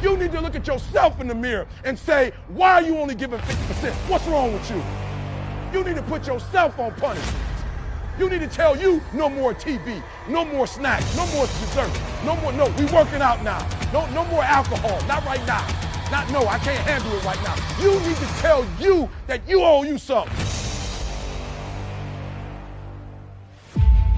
You need to look at yourself in the mirror and say, why are you only giving 50%? What's wrong with you? You need to put yourself on punishment. You need to tell you no more TV, no more snacks, no more dessert, no, we working out now. No more alcohol, not right now. No, I can't handle it right now. You need to tell you that you owe you something.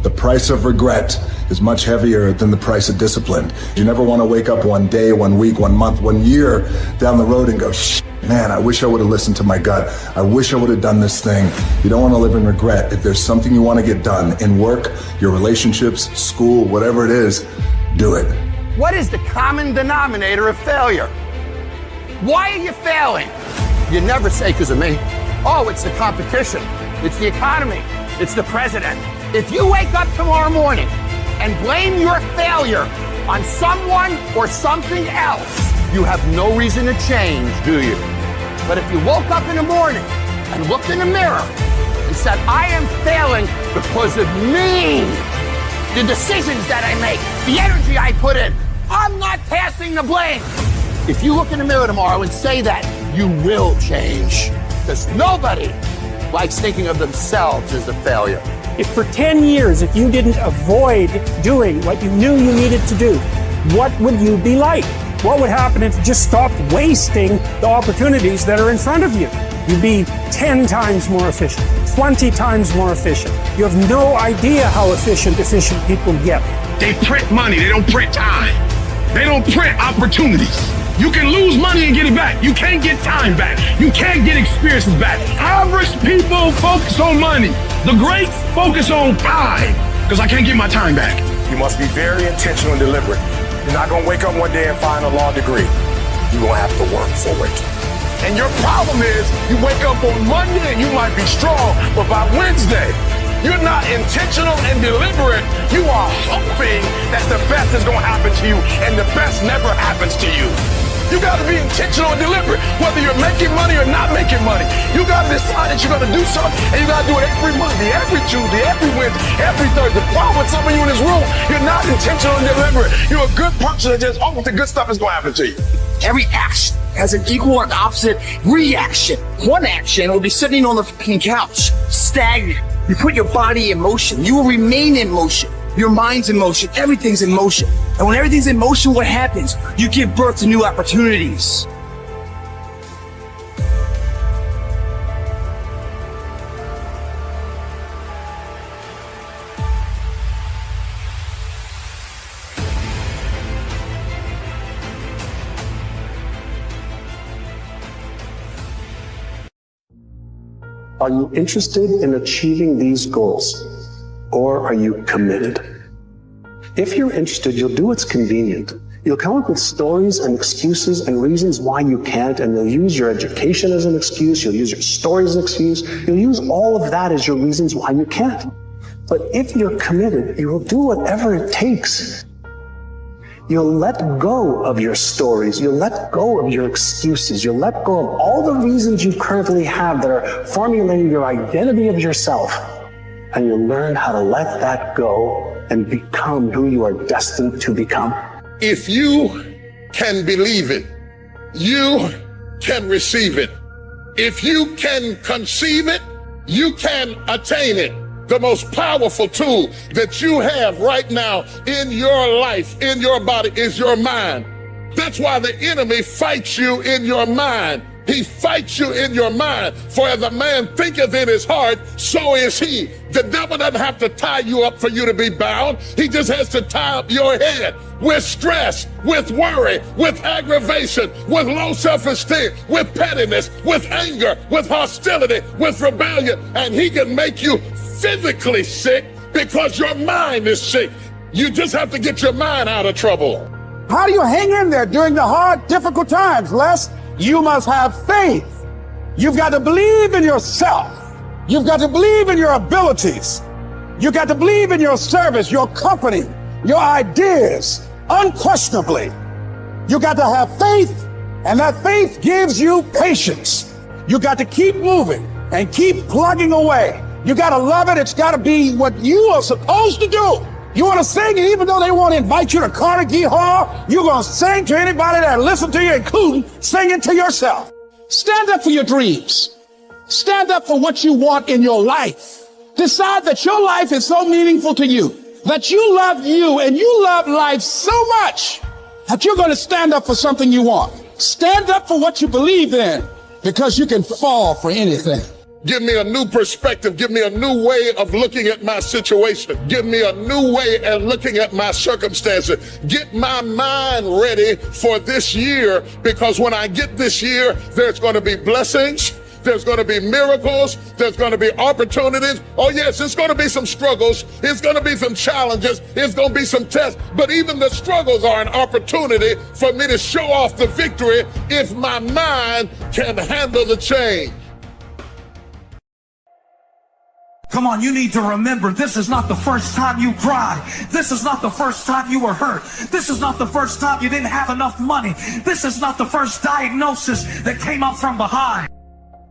The price of regret is much heavier than the price of discipline. You never want to wake up one day, 1 week, 1 month, 1 year down the road and go, man, I wish I would have listened to my gut. I wish I would have done this thing. You don't want to live in regret. If there's something you want to get done in work, your relationships, school, whatever it is, do it. What is the common denominator of failure? Why are you failing? You never say because of me. Oh, it's the competition. It's the economy. It's the president. If you wake up tomorrow morning and blame your failure on someone or something else, you have no reason to change, do you? But if you woke up in the morning and looked in the mirror and said, I am failing because of me, the decisions that I make, the energy I put in, I'm not passing the blame. If you look in the mirror tomorrow and say that, you will change. Because nobody likes thinking of themselves as a failure. If for 10 years, if you didn't avoid doing what you knew you needed to do, what would you be like? What would happen if you just stopped wasting the opportunities that are in front of you? You'd be 10 times more efficient, 20 times more efficient. You have no idea how efficient people get. They print money, they don't print time. They don't print opportunities. You can lose money and get it back. You can't get time back. You can't get experiences back. Average people focus on money. The greats focus on time, because I can't get my time back. You must be very intentional and deliberate. You're not going to wake up one day and find a law degree. You're going to have to work for it. And your problem is, you wake up on Monday and you might be strong, but by Wednesday, you're not intentional and deliberate. You are hoping that the best is going to happen to you, and the best never happens to you. You got to be intentional and deliberate, whether you're making money or not making money. You got to decide that you're going to do something, and you got to do it every Monday, every Tuesday, every Wednesday, every Thursday. The problem with some of you in this room, you're not intentional and deliberate. You're a good person that just, the good stuff is going to happen to you. Every action has an equal and opposite reaction. One action will be sitting on the fucking couch, stagnant. You put your body in motion. You will remain in motion. Your mind's in motion. Everything's in motion. And when everything's in motion, what happens? You give birth to new opportunities. Are you interested in achieving these goals, or are you committed? If you're interested, you'll do what's convenient. You'll come up with stories and excuses and reasons why you can't, and you'll use your education as an excuse, you'll use your story as an excuse, you'll use all of that as your reasons why you can't. But if you're committed, you will do whatever it takes. You'll let go of your stories. You'll let go of your excuses. You'll let go of all the reasons you currently have that are formulating your identity of yourself. And you'll learn how to let that go and become who you are destined to become. If you can believe it, you can receive it. If you can conceive it, you can attain it. The most powerful tool that you have right now in your life, in your body, is your mind. That's why the enemy fights you in your mind. He fights you in your mind. For as a man thinketh in his heart, so is he. The devil doesn't have to tie you up for you to be bound. He just has to tie up your head with stress, with worry, with aggravation, with low self-esteem, with pettiness, with anger, with hostility, with rebellion. And he can make you physically sick because your mind is sick. You just have to get your mind out of trouble. How do you hang in there during the hard, difficult times, Les? You must have faith. You've got to believe in yourself. You've got to believe in your abilities. You've got to believe in your service, your company, your ideas, unquestionably. You've got to have faith, and that faith gives you patience. You've got to keep moving and keep plugging away. You got to love it. It's got to be what you are supposed to do. You want to sing, and even though they want to invite you to Carnegie Hall, you're going to sing to anybody that listens to you, including singing to yourself. Stand up for your dreams. Stand up for what you want in your life. Decide that your life is so meaningful to you, that you love you and you love life so much that you're going to stand up for something you want. Stand up for what you believe in, because you can fall for anything. Give me a new perspective. Give me a new way of looking at my situation. Give me a new way of looking at my circumstances. Get my mind ready for this year, because when I get this year, there's going to be blessings. There's going to be miracles. There's going to be opportunities. Oh, yes, it's going to be some struggles. It's going to be some challenges. It's going to be some tests. But even the struggles are an opportunity for me to show off the victory if my mind can handle the change. Come on, you need to remember, this is not the first time you cried. This is not the first time you were hurt. This is not the first time you didn't have enough money. This is not the first diagnosis that came up from behind.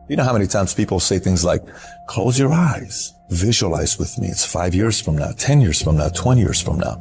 You know how many times people say things like, close your eyes, visualize with me. It's 5 years from now, 10 years from now, 20 years from now.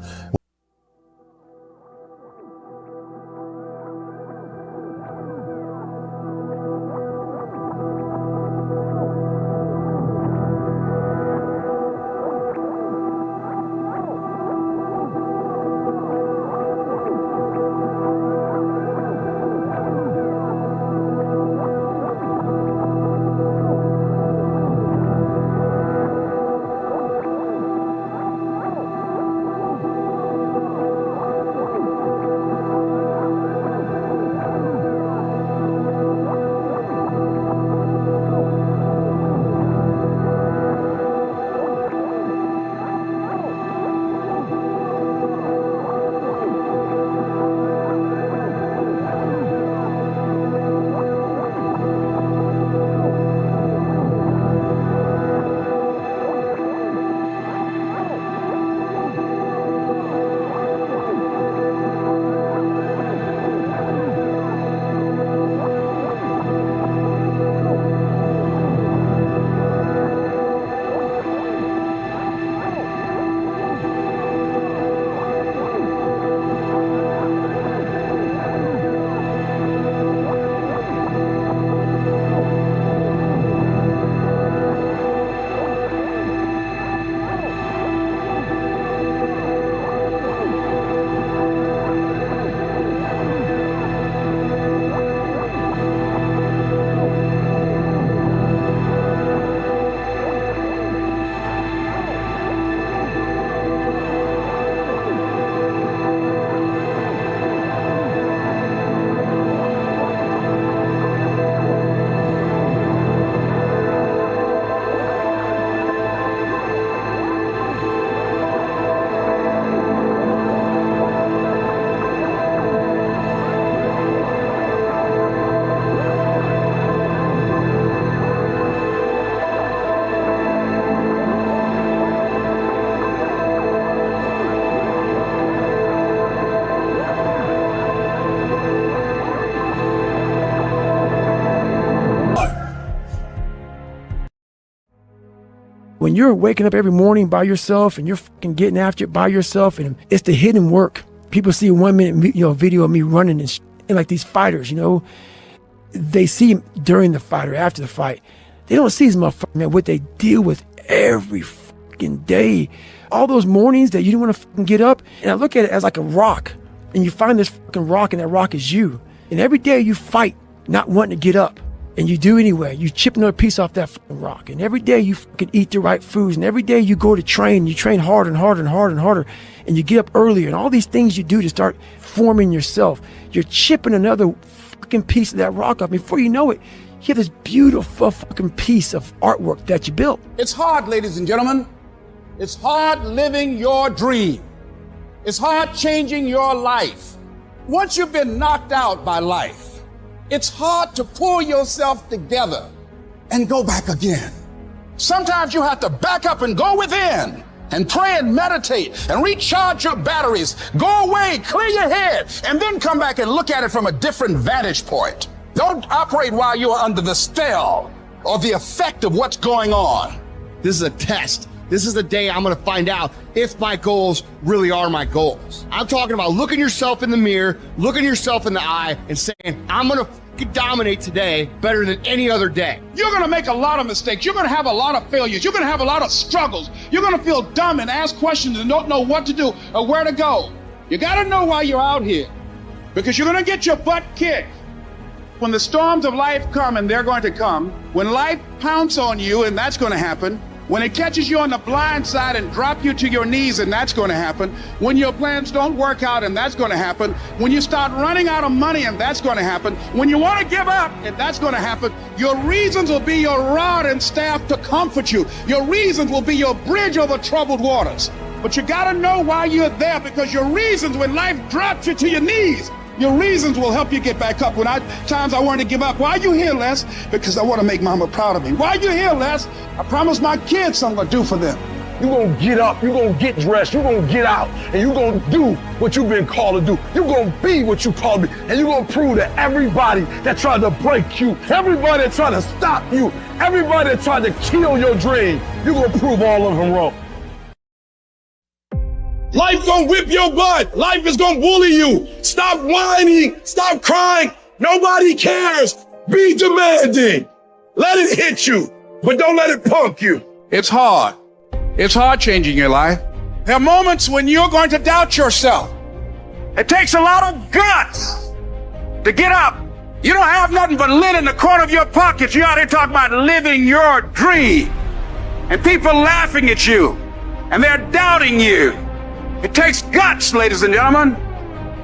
When you're waking up every morning by yourself and you're fucking getting after it by yourself, and it's the hidden work. People see a 1 minute video of me running and like these fighters, they see during the fight or after the fight. They don't see these motherfuckers, man, what they deal with every fucking day. All those mornings that you don't want to fucking get up. And I look at it as like a rock, and you find this fucking rock, and that rock is you. And every day you fight not wanting to get up. And you do anyway. You chip another piece off that fucking rock. And every day you fucking eat the right foods. And every day you go to train. You train harder and harder and harder and harder. And you get up earlier. And all these things you do to start forming yourself. You're chipping another fucking piece of that rock off. Before you know it, you have this beautiful fucking piece of artwork that you built. It's hard, ladies and gentlemen. It's hard living your dream. It's hard changing your life. Once you've been knocked out by life, it's hard to pull yourself together and go back again. Sometimes you have to back up and go within and pray and meditate and recharge your batteries. Go away, clear your head, and then come back and look at it from a different vantage point. Don't operate while you are under the spell or the effect of what's going on. This is a test This is the day I'm gonna find out if my goals really are my goals. I'm talking about looking yourself in the mirror, looking yourself in the eye, and saying, I'm gonna dominate today better than any other day. You're going to make a lot of mistakes. You're going to have a lot of failures. You're going to have a lot of struggles. You're going to feel dumb and ask questions and don't know what to do or where to go. You got to know why you're out here, because you're going to get your butt kicked. When the storms of life come, and they're going to come, when life pounces on you, and that's going to happen, when it catches you on the blind side and drop you to your knees, and that's going to happen, when your plans don't work out, and that's going to happen, when you start running out of money, and that's going to happen, when you want to give up, and that's going to happen, your reasons will be your rod and staff to comfort you. Your reasons will be your bridge over troubled waters. But you got to know why you're there, because your reasons, when life drops you to your knees, your reasons will help you get back up. When times I wanted to give up, why are you here, Les? Because I want to make mama proud of me. Why are you here, Les? I promised my kids something I'm going to do for them. You're going to get up, you're going to get dressed, you're going to get out, and you're going to do what you've been called to do. You're going to be what you called to be, and you're going to prove to everybody that tried to break you, everybody that tried to stop you, everybody that tried to kill your dream, you're going to prove all of them wrong. Life gonna whip your butt. Life is gonna bully you. Stop whining. Stop crying. Nobody cares. Be demanding. Let it hit you, but don't let it punk you. It's hard. It's hard changing your life. There are moments when you're going to doubt yourself. It takes a lot of guts to get up. You don't have nothing but lint in the corner of your pockets. You're out here talking about living your dream. And people laughing at you. And they're doubting you. It takes guts, ladies and gentlemen.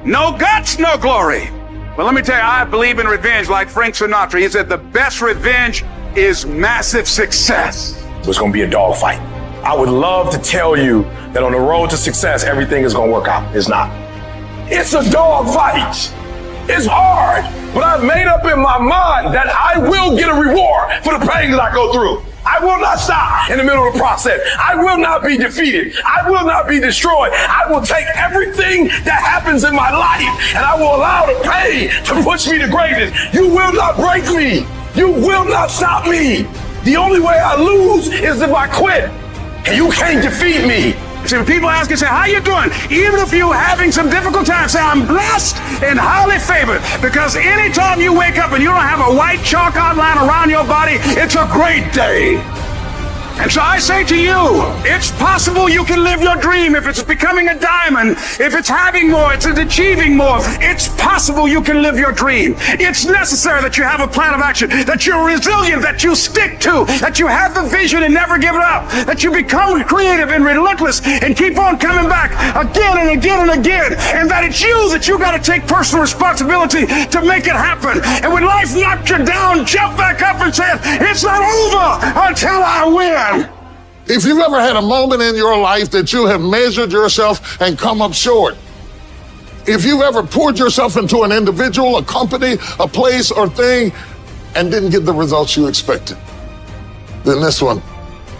No guts, no glory. But let me tell you, I believe in revenge like Frank Sinatra. He said the best revenge is massive success. It's gonna be a dogfight. I would love to tell you that on the road to success, everything is gonna work out. It's not. It's a dogfight. It's hard, but I've made up in my mind that I will get a reward for the pain that I go through. I will not stop in the middle of the process. I will not be defeated. I will not be destroyed. I will take everything that happens in my life and I will allow the pain to push me to greatness. You will not break me. You will not stop me. The only way I lose is if I quit. And you can't defeat me. See, when people ask you, say, how you doing? Even if you're having some difficult times, say, I'm blessed and highly favored. Because anytime you wake up and you don't have a white chalk outline around your body, it's a great day. And so I say to you, it's possible you can live your dream. If it's becoming a diamond, if it's having more, it's achieving more, it's possible you can live your dream. It's necessary that you have a plan of action, that you're resilient, that you stick to, that you have the vision and never give it up, that you become creative and relentless and keep on coming back again and again and again, and that it's you that you got to take personal responsibility to make it happen. And when life knocks you down, jump back up and say, it's not over until I win. If you've ever had a moment in your life that you have measured yourself and come up short, if you've ever poured yourself into an individual, a company, a place or thing, and didn't get the results you expected, then this one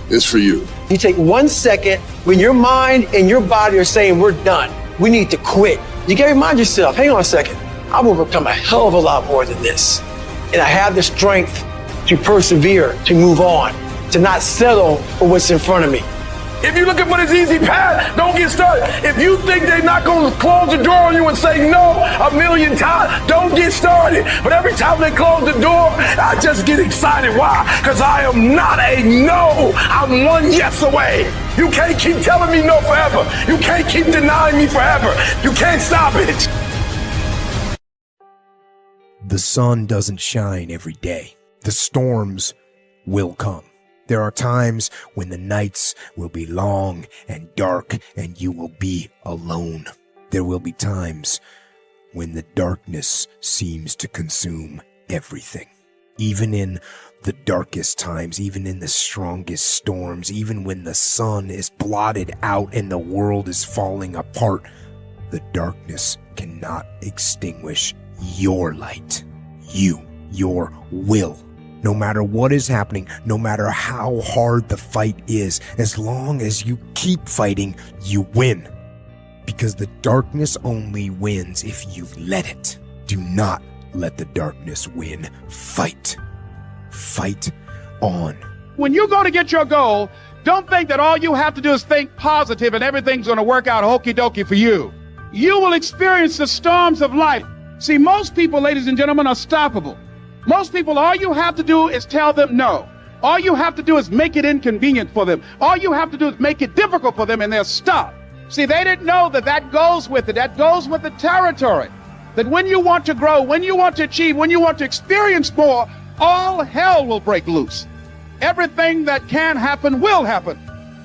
is for you. You take 1 second when your mind and your body are saying, we're done, we need to quit. You gotta remind yourself, hang on a second, I've overcome a hell of a lot more than this. And I have the strength to persevere, to move on, to not settle for what's in front of me. If you're looking for this easy path, don't get started. If you think they're not going to close the door on you and say no a million times, don't get started. But every time they close the door, I just get excited. Why? Because I am not a no. I'm one yes away. You can't keep telling me no forever. You can't keep denying me forever. You can't stop it. The sun doesn't shine every day. The storms will come. There are times when the nights will be long and dark and you will be alone. There will be times when the darkness seems to consume everything. Even in the darkest times, even in the strongest storms, even when the sun is blotted out and the world is falling apart, the darkness cannot extinguish your light. Your will. No matter what is happening, no matter how hard the fight is, as long as you keep fighting, you win. Because the darkness only wins if you let it. Do not let the darkness win. Fight. Fight on. When you go to get your goal, Don't think that all you have to do is think positive and everything's going to work out hokey dokey for you. You will experience the storms of life. See, most people, ladies and gentlemen, are stoppable. Most people, all you have to do is tell them no. All you have to do is make it inconvenient for them. All you have to do is make it difficult for them, and they'll stop. See, they didn't know that that goes with it. That goes with the territory. That when you want to grow, when you want to achieve, when you want to experience more, all hell will break loose. Everything that can happen will happen.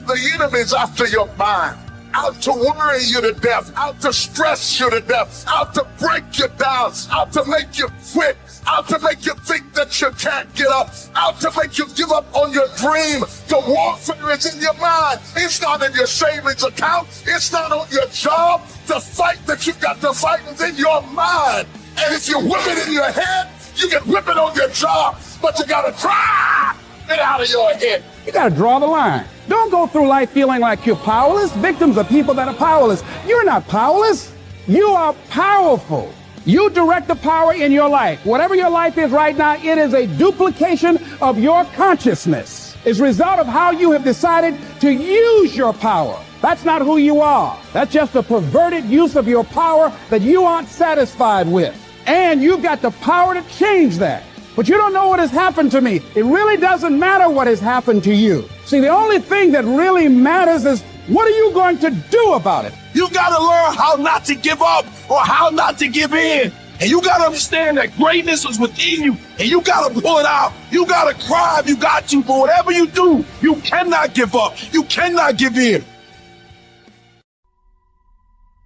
The enemy's after your mind, out to worry you to death, out to stress you to death, out to break you down, out to make you quit, out to make you think that you can't get up, out to make you give up on your dream. The warfare is in your mind. It's not in your savings account. It's not on your job. The fight that you got to fight is in your mind. And if you whip it in your head, you can whip it on your job, but you got to try it out of your head. You got to draw the line. Don't go through life feeling like you're powerless. Victims are people that are powerless. You're not powerless. You are powerful. You direct the power in your life. Whatever your life is right now, it is a duplication of your consciousness. It's a result of how you have decided to use your power. That's not who you are. That's just a perverted use of your power that you aren't satisfied with. And you've got the power to change that. But you don't know what has happened to me. It really doesn't matter what has happened to you. See, the only thing that really matters is what are you going to do about it? You gotta learn how not to give up or how not to give in. And you gotta understand that greatness is within you and you gotta pull it out. You gotta cry if you got to, but whatever you do, you cannot give up. You cannot give in.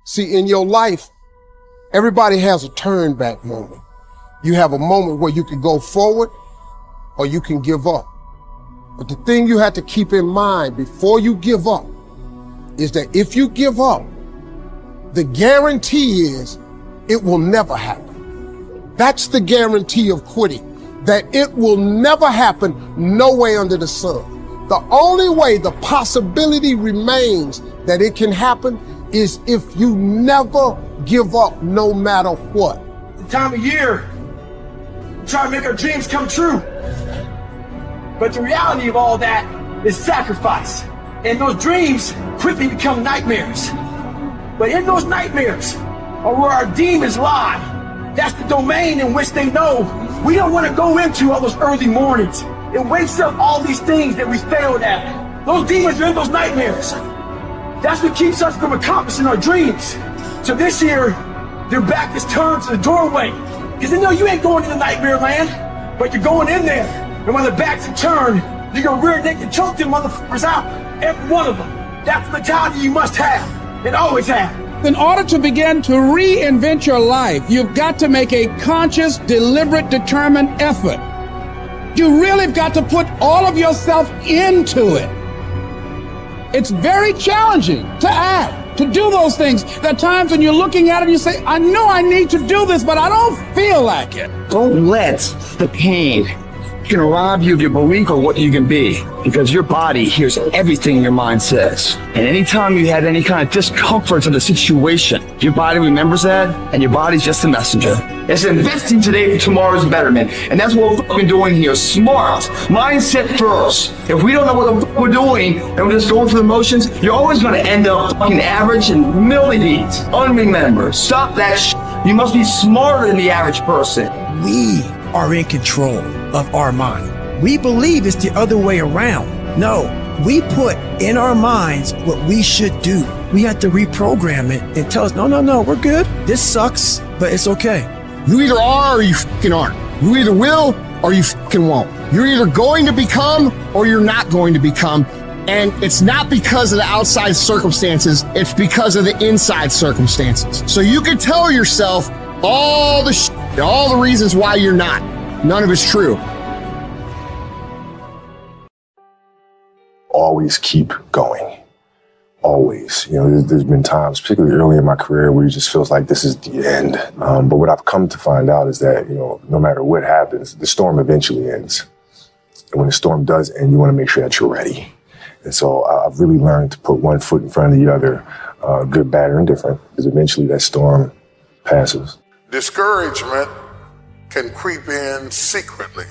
See, in your life, everybody has a turn back moment. You have a moment where you can go forward or you can give up. But the thing you have to keep in mind before you give up is that if you give up, the guarantee is it will never happen. That's the guarantee of quitting, that it will never happen no way under the sun. The only way the possibility remains that it can happen is if you never give up no matter what. The time of year, we try to make our dreams come true. But the reality of all that is sacrifice. And those dreams quickly become nightmares. But in those nightmares are where our demons lie. That's the domain in which they know we don't want to go into all those early mornings. It wakes up all these things that we failed at. Those demons are in those nightmares. That's what keeps us from accomplishing our dreams. So this year, their back is turned to the doorway. Because they know you ain't going into nightmare land, but you're going in there. And when the backs are turned, you're going to rear naked and choke them motherfuckers out. Every one of them. That's the mentality you must have and always have. In order to begin to reinvent your life, you've got to make a conscious, deliberate, determined effort. You really have got to put all of yourself into it. It's very challenging to act, to do those things. There are times when you're looking at it and you say, I know I need to do this, but I don't feel like it. Don't let the pain can rob you of your belief of what you can be, because your body hears everything your mind says. And anytime you have any kind of discomfort in the situation, your body remembers that, and your body's just a messenger. It's investing today for tomorrow's betterment, and that's what we're fucking doing here. Smart mindset first. If we don't know what the fuck we're doing and we're just going through the motions, you're always going to end up fucking average and millibeats. Unremember. Stop that shit. You must be smarter than the average person. We are in control of our mind. We believe it's the other way around. No, we put in our minds what we should do. We have to reprogram it and tell us, no, we're good. This sucks, but it's okay. You either are or you fucking aren't. You either will or you fucking won't. You're either going to become or you're not going to become. And it's not because of the outside circumstances, it's because of the inside circumstances. So you can tell yourself all the reasons why you're not. None of it's true. Always keep going. Always. You know, there's been times, particularly early in my career, where it just feels like this is the end. But what I've come to find out is that, you know, no matter what happens, the storm eventually ends. And when the storm does end, you want to make sure that you're ready. And so I've really learned to put one foot in front of the other, good, bad, or indifferent, because eventually that storm passes. Discouragement can creep in secretly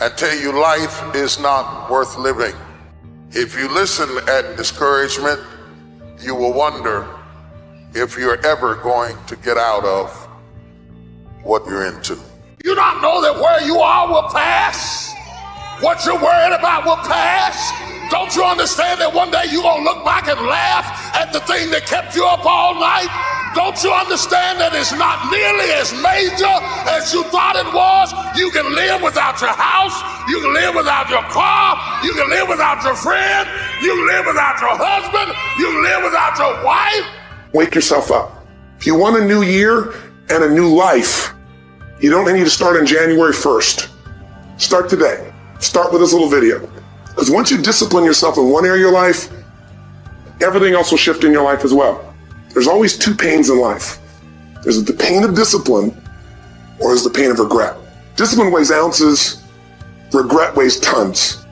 and tell you life is not worth living. If you listen at discouragement, you will wonder if you're ever going to get out of what you're into. You don't know that where you are will pass? What you're worried about will pass? Don't you understand that one day you're gonna look back and laugh at the thing that kept you up all night? Don't you understand that it's not nearly as major as you thought it was? You can live without your house, you can live without your car, you can live without your friend, you can live without your husband, you can live without your wife. Wake yourself up. If you want a new year and a new life, you don't need to start on January 1st. Start today. Start with this little video. Because once you discipline yourself in one area of your life, everything else will shift in your life as well. There's always two pains in life. There's the pain of discipline, or there's the pain of regret. Discipline weighs ounces, regret weighs tons.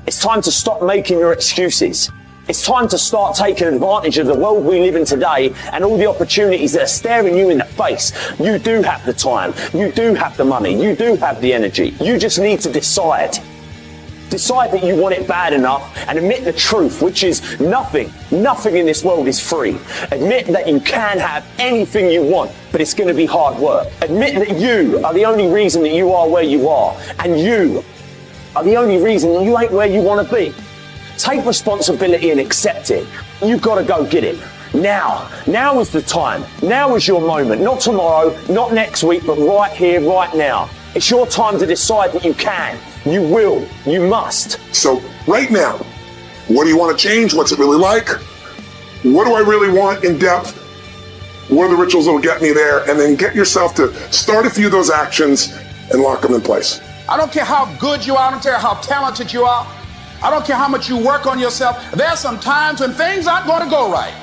It's time to stop making your excuses. It's time to start taking advantage of the world we live in today and all the opportunities that are staring you in the face. You do have the time, you do have the money, you do have the energy. You just need to decide. Decide that you want it bad enough and admit the truth, which is nothing in this world is free. Admit that you can have anything you want, but it's going to be hard work. Admit that you are the only reason that you are where you are, and you are the only reason that you ain't where you want to be. Take responsibility and accept it. You've got to go get it. Now is the time. Now is your moment. Not tomorrow, not next week, but right here, right now. It's your time to decide that you can, you will, you must. So right now, what do you want to change? What's it really like? What do I really want in depth? What are the rituals that will get me there? And then get yourself to start a few of those actions and lock them in place. I don't care how good you are, I don't care how talented you are. I don't care how much you work on yourself. There are some times when things aren't going to go right.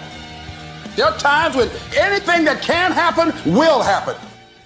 There are times when anything that can happen will happen.